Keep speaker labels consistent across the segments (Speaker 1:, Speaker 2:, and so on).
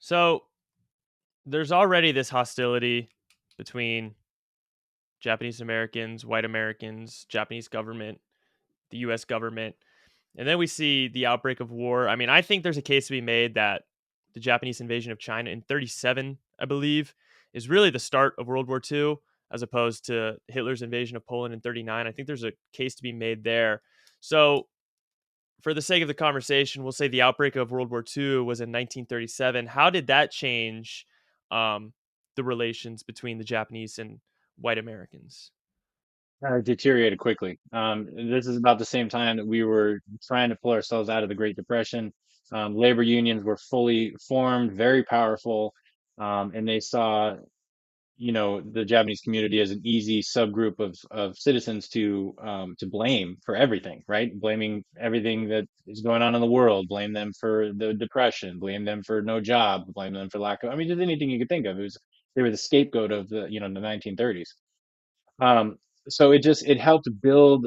Speaker 1: So there's already this hostility between Japanese Americans, white Americans, Japanese government, the US government. And then we see the outbreak of war. I mean, I think there's a case to be made that the Japanese invasion of China in 37, I believe, is really the start of World War II as opposed to Hitler's invasion of Poland in 39. I think there's a case to be made there. So, for the sake of the conversation, we'll say the outbreak of World War II was in 1937. How did that change the relations between the Japanese and white Americans?
Speaker 2: Deteriorated quickly. This is about the same time that we were trying to pull ourselves out of the Great Depression. Labor unions were fully formed, very powerful, and they saw, the Japanese community as an easy subgroup of citizens to blame for everything, right? Blaming everything that is going on in the world, blame them for the depression, blame them for no job, blame them for lack of, I mean, just anything you could think of. They were the scapegoat of the 1930s. Um, so it helped build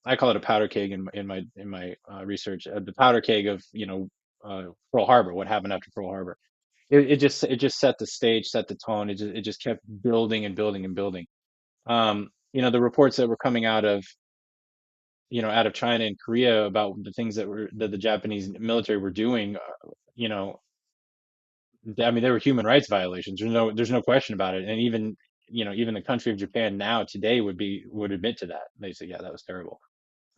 Speaker 2: I call it a powder keg in my research, the powder keg of Pearl Harbor. What happened after Pearl Harbor? It just set the stage, set the tone. It just kept building and building and building. The reports that were coming out of China and Korea about the things that the Japanese military were doing, you know, I mean, there were human rights violations. There's no question about it. And even the country of Japan now today would admit to that. They say, yeah, that was terrible.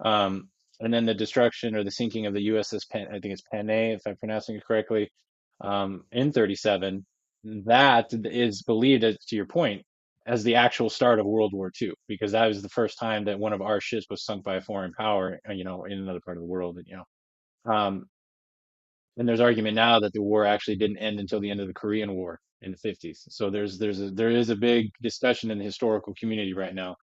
Speaker 2: Um, and then the destruction or the sinking of the USS I think it's Panay, if I'm pronouncing it correctly, in 37. That is believed, to your point, as the actual start of World War II, because that was the first time that one of our ships was sunk by a foreign power, in another part of the world. Um, and there's argument now that the war actually didn't end until the end of the Korean War in the 50s. So there is a big discussion in the historical community right now,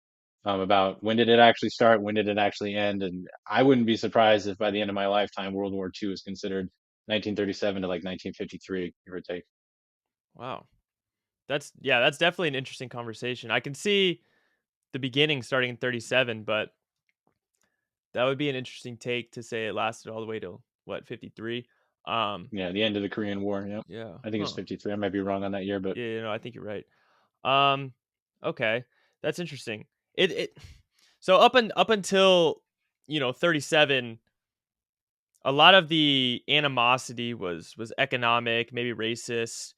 Speaker 2: about when did it actually start, when did it actually end, and I wouldn't be surprised if by the end of my lifetime World War II is considered 1937 to like 1953, give or take.
Speaker 1: Wow. That's definitely an interesting conversation. I can see the beginning starting in 37, but that would be an interesting take to say it lasted all the way to what, 53? Um
Speaker 2: Yeah, the end of the Korean War. Yep,
Speaker 1: yeah.
Speaker 2: I think it's
Speaker 1: Huh.
Speaker 2: 53. I might be wrong on that year, but
Speaker 1: Yeah, I think you're right. Um okay. That's interesting. It so up until 37, a lot of the animosity was economic, maybe racist,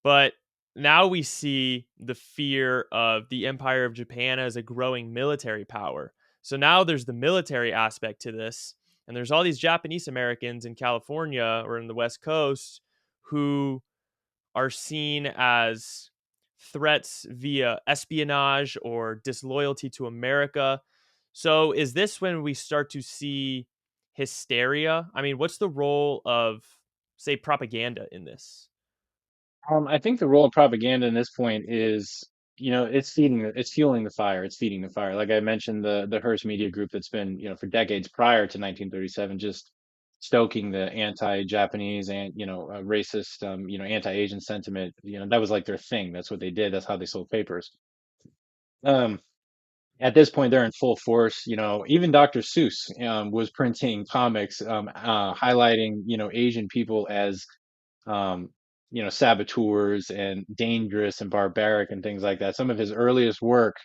Speaker 1: but now we see the fear of the Empire of Japan as a growing military power. So now there's the military aspect to this, and there's all these Japanese Americans in California or in the West Coast who are seen as threats via espionage or disloyalty to America. So, is this when we start to see hysteria? I mean, what's the role of, say, propaganda in this?
Speaker 2: I think the role of propaganda in this point is, it's fueling the fire. It's feeding the fire. Like I mentioned, the Hearst Media Group that's been, for decades prior to 1937, just stoking the anti-Japanese and, racist, anti-Asian sentiment. That was like their thing. That's what they did. That's how they sold papers. Um, at this point, they're in full force. Even Dr. Seuss, was printing comics, highlighting, Asian people as, um, saboteurs and dangerous and barbaric and things like that. Some of his earliest work,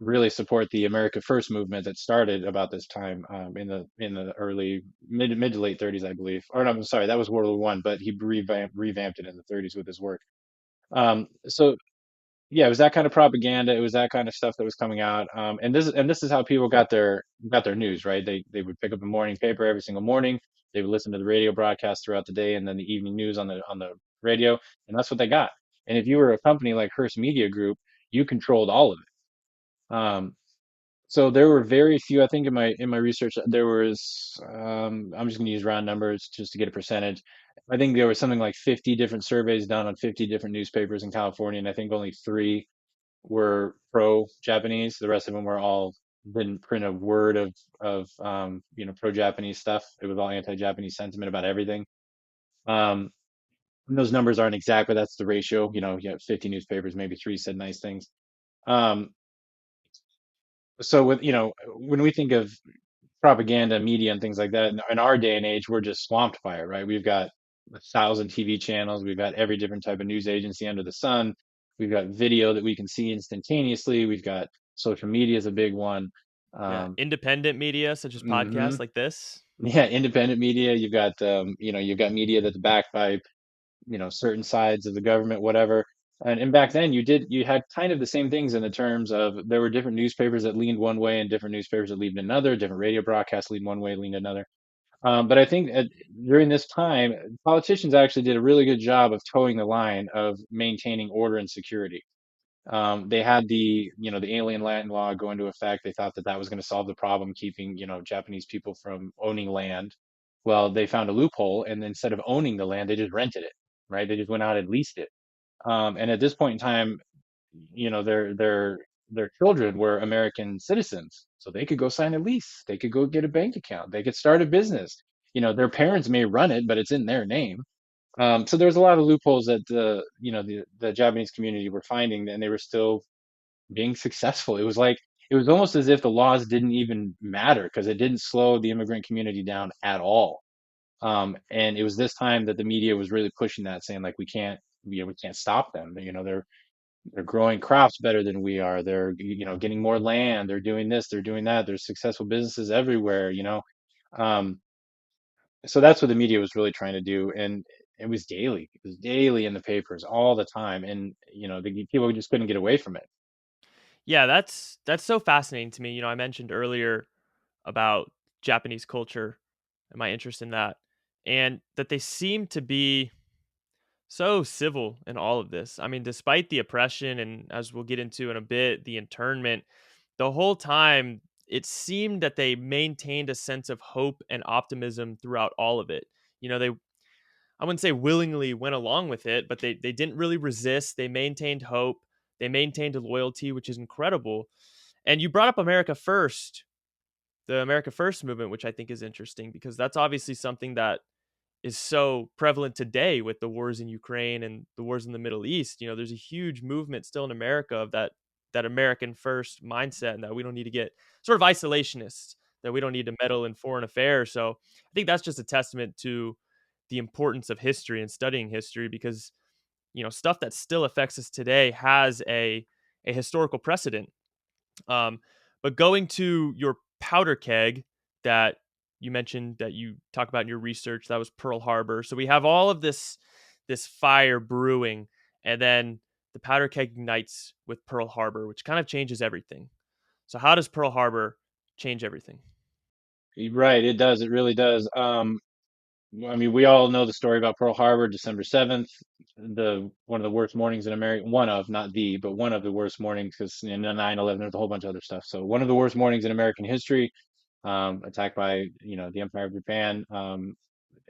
Speaker 2: really support the America First movement that started about this time, in the early mid to late 30s, I believe. Or no, I'm sorry, that was World War One, but he revamped it in the 30s with his work. So yeah, it was that kind of propaganda. It was that kind of stuff that was coming out. And this is how people got their news, right? They would pick up a morning paper every single morning. They would listen to the radio broadcast throughout the day, and then the evening news on the radio, and that's what they got. And if you were a company like Hearst Media Group, you controlled all of it. So there were very few. I think in my research there was. I'm just going to use round numbers just to get a percentage. I think there was something like 50 different surveys done on 50 different newspapers in California, and I think only three were pro-Japanese. The rest of them were all didn't print a word of pro-Japanese stuff. It was all anti-Japanese sentiment about everything. Um, and those numbers aren't exact, but that's the ratio. You have 50 newspapers, maybe three said nice things. Um, so when we think of propaganda, media, and things like that, in our day and age, we're just swamped by it, right? We've got 1,000 TV channels. We've got every different type of news agency under the sun. We've got video that we can see instantaneously. We've got social media is a big one.
Speaker 1: Yeah,
Speaker 2: Um,
Speaker 1: independent media such as
Speaker 2: hmm
Speaker 1: podcasts like this.
Speaker 2: Yeah, independent media. You've got you've got media that's backed by certain sides of the government, whatever. And back then you had kind of the same things in the terms of there were different newspapers that leaned one way and different newspapers that leaned another, different radio broadcasts leaned one way, leaned another. But I think during this time, politicians actually did a really good job of towing the line of maintaining order and security. They had the alien land law go into effect. They thought that that was going to solve the problem, keeping, Japanese people from owning land. Well, they found a loophole, and instead of owning the land, they just rented it, right? They just went out and leased it. And at this point in time, their children were American citizens, so they could go sign a lease. They could go get a bank account. They could start a business. Their parents may run it, but it's in their name. So there was a lot of loopholes that the Japanese community were finding, and they were still being successful. It was almost as if the laws didn't even matter because it didn't slow the immigrant community down at all. And it was this time that the media was really pushing that, saying like we can't stop them. They're growing crops better than we are. They're getting more land. They're doing this. They're doing that. There's successful businesses everywhere. Um, so that's what the media was really trying to do, and it was daily. It was daily in the papers all the time, and the people just couldn't get away from it.
Speaker 1: Yeah, that's so fascinating to me. I mentioned earlier about Japanese culture and my interest in that, and that they seem to be so civil in all of this. I mean, despite the oppression and, as we'll get into in a bit, the internment, the whole time it seemed that they maintained a sense of hope and optimism throughout all of it. They, I wouldn't say willingly went along with it, but they didn't really resist. They maintained hope. They maintained loyalty, which is incredible. And you brought up America First, the America First movement, which I think is interesting because that's obviously something that is so prevalent today with the wars in Ukraine and the wars in the Middle East. There's a huge movement still in America of that American first mindset, and that we don't need to get sort of isolationists, that we don't need to meddle in foreign affairs. So I think that's just a testament to the importance of history and studying history, because stuff that still affects us today has a historical precedent. um, but going to your powder keg that you mentioned that you talk about in your research, that was Pearl Harbor. So we have all of this fire brewing, and then the powder keg ignites with Pearl Harbor, which kind of changes everything. So how does Pearl Harbor change everything?
Speaker 2: Right, it does. It really does. I mean, we all know the story about Pearl Harbor, December 7th, the one of the worst mornings in America, one of, not the, but one of the worst mornings, because in 9/11 there's a whole bunch of other stuff. So one of the worst mornings in American history, attacked by, the Empire of Japan.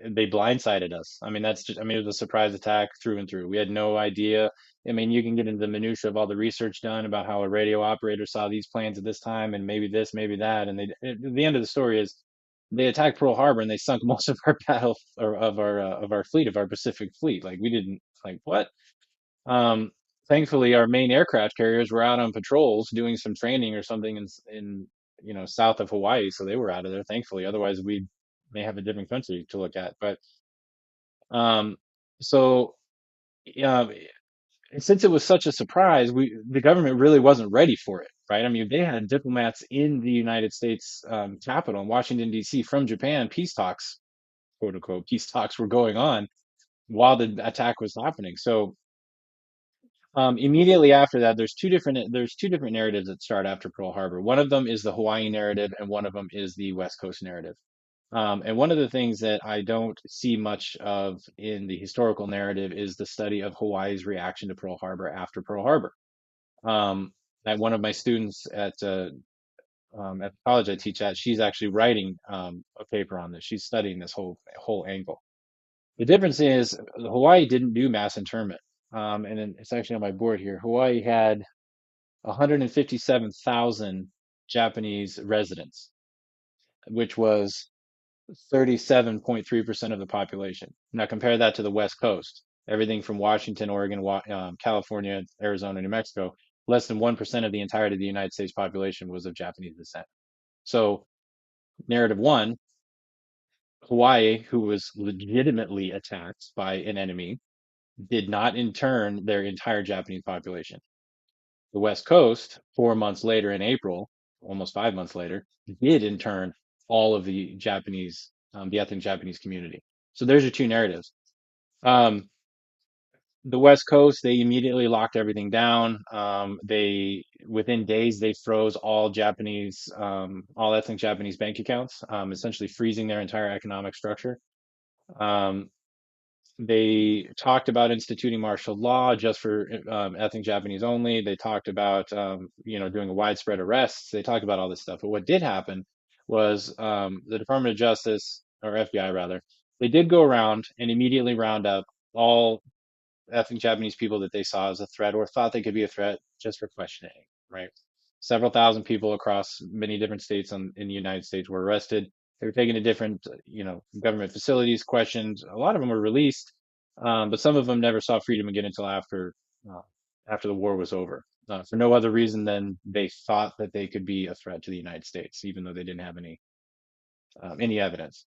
Speaker 2: They blindsided us. I mean, I mean, it was a surprise attack through and through. We had no idea. I mean, you can get into the minutia of all the research done about how a radio operator saw these planes at this time and maybe this, maybe that. And the end of the story is they attacked Pearl Harbor and they sunk most of our battle or of our fleet, of our Pacific fleet. Like we didn't like what? Um, Thankfully, our main aircraft carriers were out on patrols doing some training or something in south of Hawaii, so they were out of there. Thankfully, otherwise we may have a different country to look at. But um, so yeah, since it was such a surprise, the government really wasn't ready for it, right? I mean, they had diplomats in the United States capital in Washington D.C. from Japan. Peace talks, quote unquote, peace talks were going on while the attack was happening. So immediately after that, there's two different narratives that start after Pearl Harbor. One of them is the Hawaii narrative, and one of them is the West Coast narrative. And one of the things that I don't see much of in the historical narrative is the study of Hawaii's reaction to Pearl Harbor after Pearl Harbor. Um, One of my students at the college I teach at, she's actually writing a paper on this. She's studying this whole angle. The difference is Hawaii didn't do mass internment. And then it's actually on my board here. Hawaii had 157,000 Japanese residents, which was 37.3% of the population. Now compare that to the West Coast. Everything from Washington, Oregon, California, Arizona, New Mexico, less than 1% of the entirety of the United States population was of Japanese descent. So narrative one, Hawaii, who was legitimately attacked by an enemy, did not intern their entire Japanese population. The West Coast, 4 months later in April, almost 5 months later, did intern all of the Japanese, the ethnic Japanese community. So there's your two narratives. Um, the West Coast, they immediately locked everything down. They within days they froze all ethnic Japanese bank accounts, essentially freezing their entire economic structure. Um, they talked about instituting martial law just for ethnic Japanese only. They talked about doing a widespread arrests. They talked about all this stuff. But what did happen was the Department of Justice, or FBI rather, they did go around and immediately round up all ethnic Japanese people that they saw as a threat or thought they could be a threat just for questioning, right? Several thousand people across many different states in the United States were arrested. They were taken to different, government facilities, questioned. A lot of them were released, but some of them never saw freedom again until after the war was over, for no other reason than they thought that they could be a threat to the United States, even though they didn't have any evidence.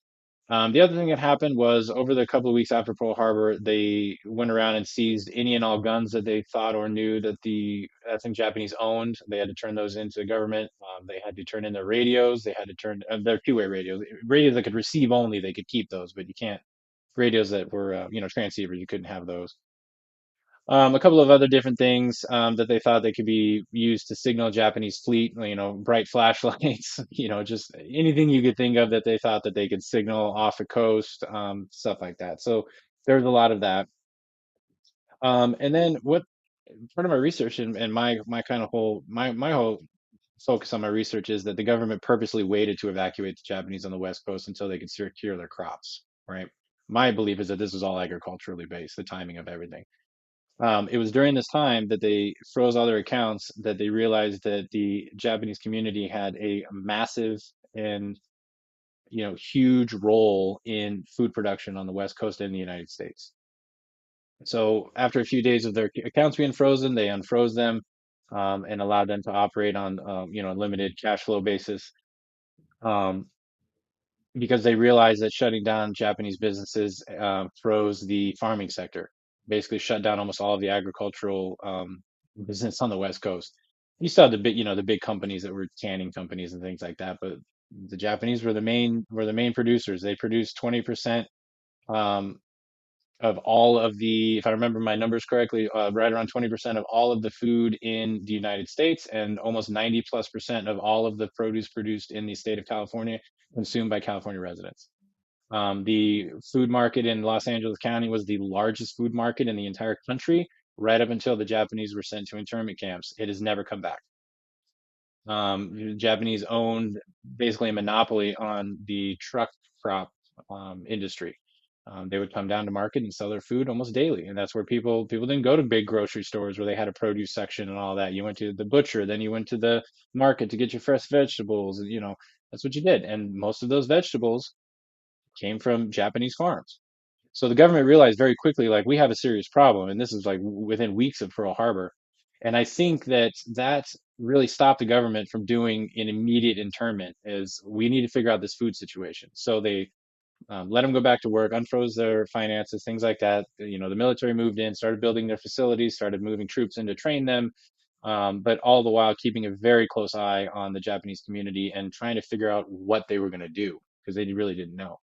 Speaker 2: The other thing that happened was over the couple of weeks after Pearl Harbor, they went around and seized any and all guns that they thought or knew that the ethnic Japanese owned. They had to turn those into the government. They had to turn in their radios. They had to turn their two-way radios. Radios that could receive only, they could keep those, but you can't. Radios that were, transceivers, you couldn't have those. A couple of other different things that they thought they could be used to signal a Japanese fleet, bright flashlights, just anything you could think of that they thought that they could signal off the coast, stuff like that. So there's a lot of that. And then what part of my research and my kind of my whole focus on my research is that the government purposely waited to evacuate the Japanese on the West Coast until they could secure their crops, right? My belief is that this was all agriculturally based, the timing of everything. It was during this time that they froze all their accounts that they realized that the Japanese community had a massive and huge role in food production on the West Coast in the United States. So after a few days of their accounts being frozen, they unfroze them and allowed them to operate on a limited cash flow basis. Um, because they realized that shutting down Japanese businesses froze the farming sector, basically shut down almost all of the agricultural business on the West Coast. You saw the big companies that were canning companies and things like that, but the Japanese were the main producers. They produced 20% um, of all of the, if I remember my numbers correctly, right around 20% of all of the food in the United States and almost 90+% of all of the produce produced in the state of California consumed by California residents. The food market in Los Angeles County was the largest food market in the entire country, right up until the Japanese were sent to internment camps. It has never come back. The Japanese owned basically a monopoly on the truck crop industry. They would come down to market and sell their food almost daily, and that's where people didn't go to big grocery stores where they had a produce section and all that. You went to the butcher, then you went to the market to get your fresh vegetables, and that's what you did. And most of those vegetables came from Japanese farms. So the government realized very quickly, like, we have a serious problem, and this is like within weeks of Pearl Harbor. And I think that really stopped the government from doing an immediate internment, is we need to figure out this food situation. So they let them go back to work, unfroze their finances, things like that. The military moved in, started building their facilities, started moving troops in to train them, but all the while keeping a very close eye on the Japanese community and trying to figure out what they were going to do because they really didn't know.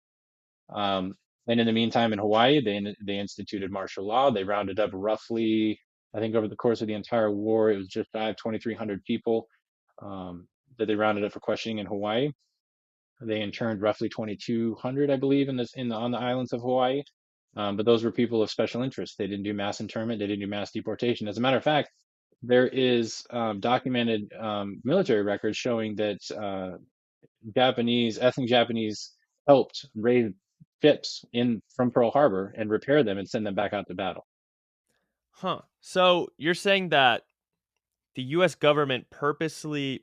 Speaker 2: Um, and in the meantime, in Hawaii, they instituted martial law. They rounded up roughly, I think, over the course of the entire war, it was just shy of 2,300 people that they rounded up for questioning in Hawaii. They interned roughly 2,200, I believe, on the islands of Hawaii. But those were people of special interest. They didn't do mass internment. They didn't do mass deportation. As a matter of fact, there is documented military records showing that ethnic Japanese helped raise ships in from Pearl Harbor and repair them and send them back out to battle.
Speaker 1: Huh. So you're saying that the US government purposefully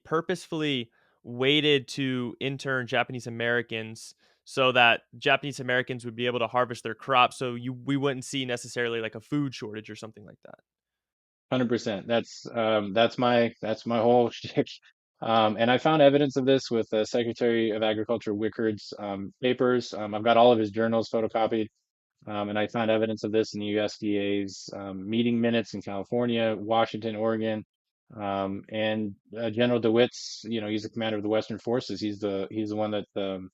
Speaker 1: waited to intern Japanese Americans so that Japanese Americans would be able to harvest their crops so we wouldn't see necessarily like a food shortage or something like that.
Speaker 2: 100%. That's my whole shtick. And I found evidence of this with Secretary of Agriculture Wickard's papers. I've got all of his journals photocopied, and I found evidence of this in the USDA's meeting minutes in California, Washington, Oregon, and General DeWitt's. He's the commander of the Western Forces. He's the one that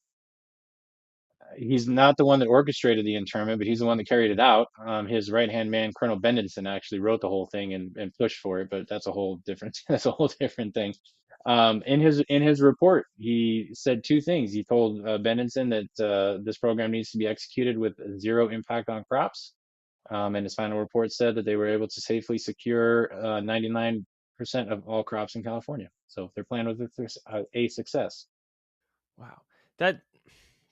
Speaker 2: he's not the one that orchestrated the internment, but he's the one that carried it out. His right-hand man, Colonel Bendenson, actually wrote the whole thing and pushed for it, but that's a whole different that's a whole different thing. In his report, he said two things. He told Bendenson that this program needs to be executed with zero impact on crops. And his final report said that they were able to safely secure 99% of all crops in California. So their plan was a success.
Speaker 1: Wow. That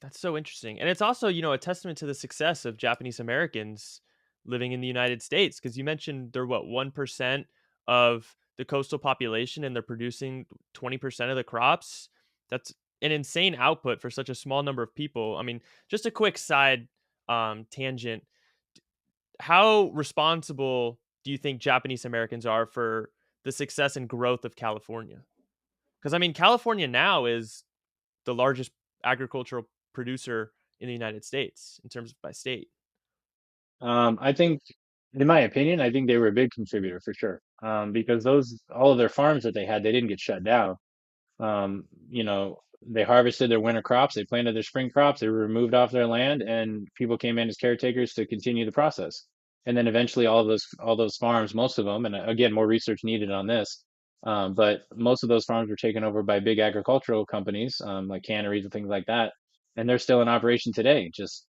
Speaker 1: that's so interesting. And it's also, a testament to the success of Japanese Americans living in the United States because you mentioned they're what, 1% of the coastal population and they're producing 20% of the crops. That's an insane output for such a small number of people. I mean, just a quick side tangent. How responsible do you think Japanese Americans are for the success and growth of California? Because I mean, California now is the largest agricultural producer in the United States in terms of by state.
Speaker 2: I think, in my opinion, I think they were a big contributor for sure. Because all of their farms that they had, they didn't get shut down. Um, you know, they harvested their winter crops, they planted their spring crops, they were removed off their land, and people came in as caretakers to continue the process. And then eventually, all those farms, most of them, and again, more research needed on this. But most of those farms were taken over by big agricultural companies, like canneries and things like that, and they're still in operation today. Just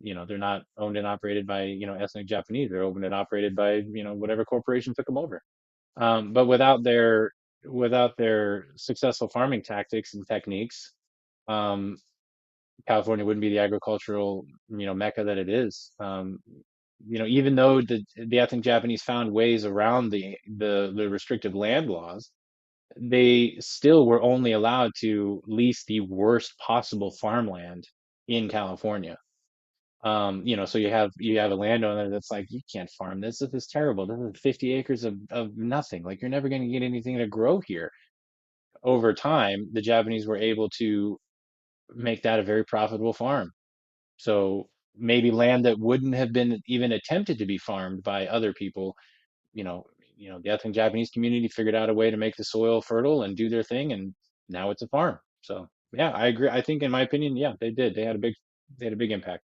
Speaker 2: they're not owned and operated by ethnic Japanese. They're owned and operated by whatever corporation took them over. But without their successful farming tactics and techniques, um, California wouldn't be the agricultural mecca that it is. Even though the ethnic Japanese found ways around the restrictive land laws, they still were only allowed to lease the worst possible farmland in California. So you have a landowner that's like, you can't farm this. This is terrible. This is 50 acres of nothing. Like you're never going to get anything to grow here. Over time, the Japanese were able to make that a very profitable farm. So maybe land that wouldn't have been even attempted to be farmed by other people, you know, the ethnic Japanese community figured out a way to make the soil fertile and do their thing, and now it's a farm. So yeah, I agree. I think, in my opinion, yeah, they did. They had a big impact.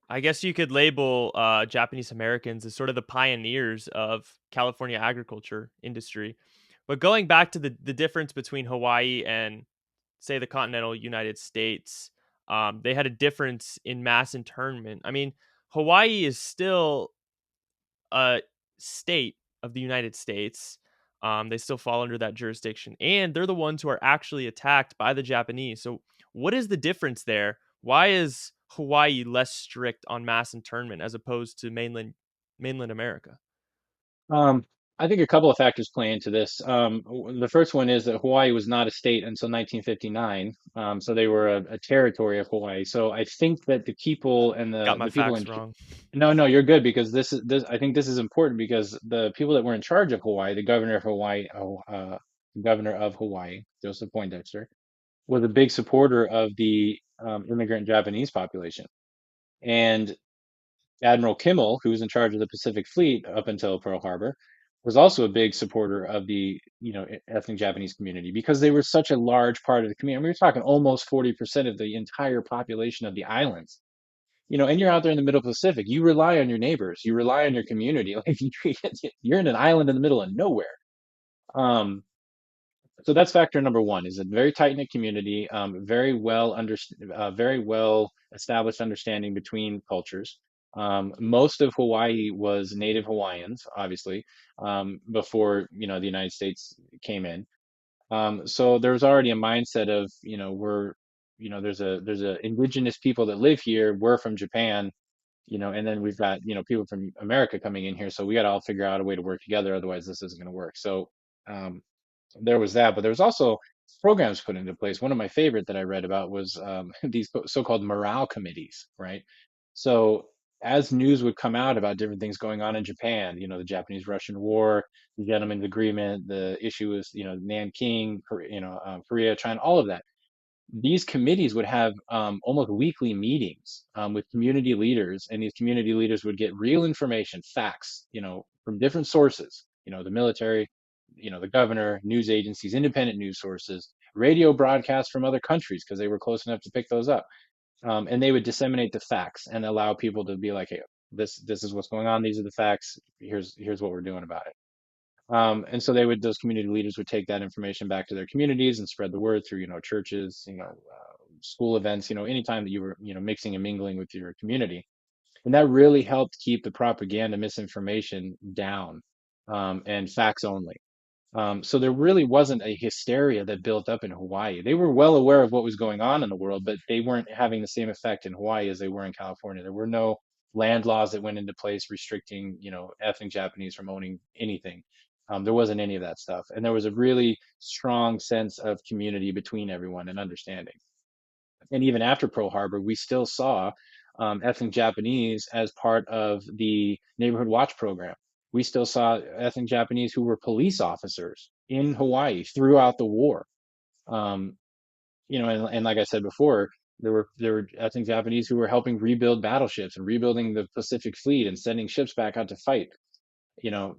Speaker 1: I guess you could label Japanese Americans as sort of the pioneers of California agriculture industry. But going back to the difference between Hawaii and, say, the continental United States, they had a difference in mass internment. I mean, Hawaii is still a state of the United States. They still fall under that jurisdiction, and they're the ones who are actually attacked by the Japanese. So, what is the difference there? Why is Hawaii less strict on mass internment as opposed to mainland America?
Speaker 2: Um, I think a couple of factors play into this. The first one is that Hawaii was not a state until 1959, so they were a territory of Hawaii. So I think that the people and
Speaker 1: Got
Speaker 2: the
Speaker 1: my
Speaker 2: the people in
Speaker 1: facts wrong.
Speaker 2: no, no, you're good because this I think this is important because the people that were in charge of Hawaii, the governor of Hawaii, Joseph Poindexter, was a big supporter of the immigrant Japanese population. And Admiral Kimmel, who was in charge of the Pacific Fleet up until Pearl Harbor, was also a big supporter of the ethnic Japanese community because they were such a large part of the community. I mean, we're talking almost 40% of the entire population of the islands. And you're out there in the middle Pacific. You rely on your neighbors. You rely on your community. Like you're in an island in the middle of nowhere. Um, so that's factor number one, is a very tight-knit community, very well established understanding between cultures. Most of Hawaii was native Hawaiians, obviously, before, the United States came in. So there was already a mindset of, there's a indigenous people that live here. We're from Japan, and then we've got, people from America coming in here. So we got to all figure out a way to work together. Otherwise, this isn't going to work. So, um, there was that, but there was also programs put into place. One of my favorite that I read about was these so-called morale committees, right? So as news would come out about different things going on in Japan, the Japanese-Russian War, the Gentleman's Agreement, the issue with, Nanking, Korea, China, all of that, these committees would have almost weekly meetings with community leaders, and these community leaders would get real information, facts, from different sources, the military, the governor, news agencies, independent news sources, radio broadcasts from other countries because they were close enough to pick those up. And they would disseminate the facts and allow people to be like, hey, this is what's going on. These are the facts. Here's what we're doing about it. And so those community leaders would take that information back to their communities and spread the word through, churches, school events, anytime that you were, mixing and mingling with your community. And that really helped keep the propaganda misinformation down, and facts only. So there really wasn't a hysteria that built up in Hawaii. They were well aware of what was going on in the world, but they weren't having the same effect in Hawaii as they were in California. There were no land laws that went into place restricting, ethnic Japanese from owning anything. There wasn't any of that stuff. And there was a really strong sense of community between everyone and understanding. And even after Pearl Harbor, we still saw ethnic Japanese as part of the Neighborhood Watch program. We still saw ethnic Japanese who were police officers in Hawaii throughout the war. Um, and like I said before, there were ethnic Japanese who were helping rebuild battleships and rebuilding the Pacific Fleet and sending ships back out to fight you know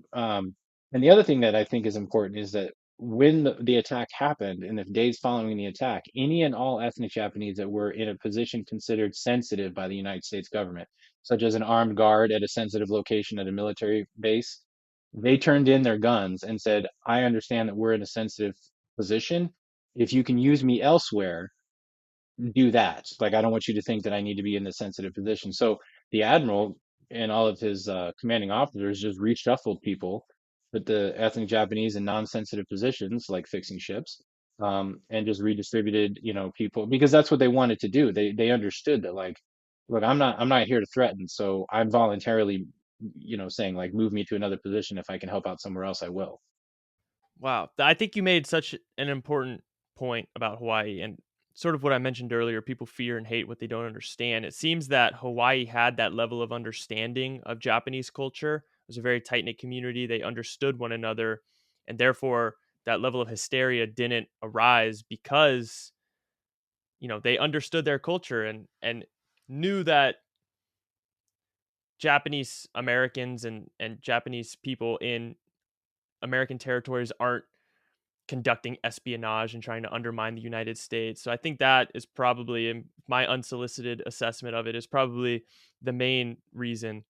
Speaker 2: and the other thing that I think is important is that when the attack happened in the days following the attack, any and all ethnic Japanese that were in a position considered sensitive by the United States government, such as an armed guard at a sensitive location at a military base, they turned in their guns and said, I understand that we're in a sensitive position. If you can use me elsewhere, do that. Like, I don't want you to think that I need to be in this sensitive position. So the admiral and all of his commanding officers just reshuffled people, put the ethnic Japanese in non-sensitive positions, like fixing ships, and just redistributed, people because that's what they wanted to do. They understood that, like, look, I'm not here to threaten, so I'm voluntarily, saying like, move me to another position. If I can help out somewhere else, I will.
Speaker 1: Wow. I think you made such an important point about Hawaii and sort of what I mentioned earlier. People fear and hate what they don't understand. It seems that Hawaii had that level of understanding of Japanese culture. It was a very tight knit community. They understood one another. And therefore, that level of hysteria didn't arise because, they understood their culture and knew that Japanese Americans and Japanese people in American territories aren't conducting espionage and trying to undermine the United States. So I think that is probably, in my unsolicited assessment of it, is probably the main reason.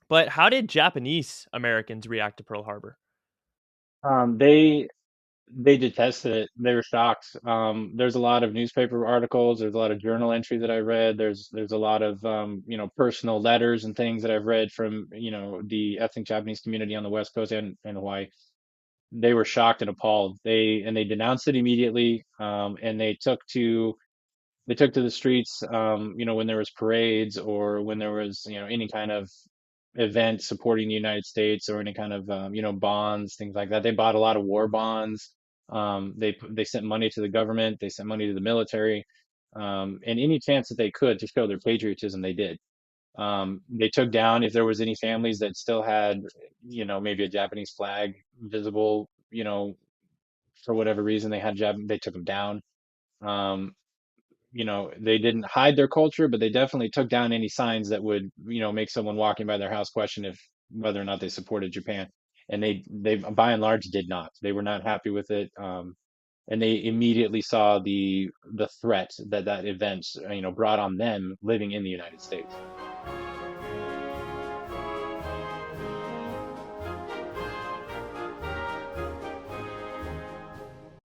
Speaker 1: But how did Japanese Americans react to Pearl Harbor?
Speaker 2: They detested it. They were shocked. There's a lot of newspaper articles. There's a lot of journal entry that I read. There's a lot of personal letters and things that I've read from the ethnic Japanese community on the West Coast and Hawaii. They were shocked and appalled. They denounced it immediately. And they took to the streets, when there was parades or when there was, any kind of event supporting the United States or any kind of, bonds, things like that. They bought a lot of war bonds. They sent money to the government. They sent money to the military, and any chance that they could to show their patriotism, they did. They took down if there was any families that still had, maybe a Japanese flag visible, for whatever reason they took them down. Um, they didn't hide their culture, but they definitely took down any signs that would, make someone walking by their house question if whether or not they supported Japan. And they by and large did not. They were not happy with it. And they immediately saw the threat that event, brought on them living in the United States.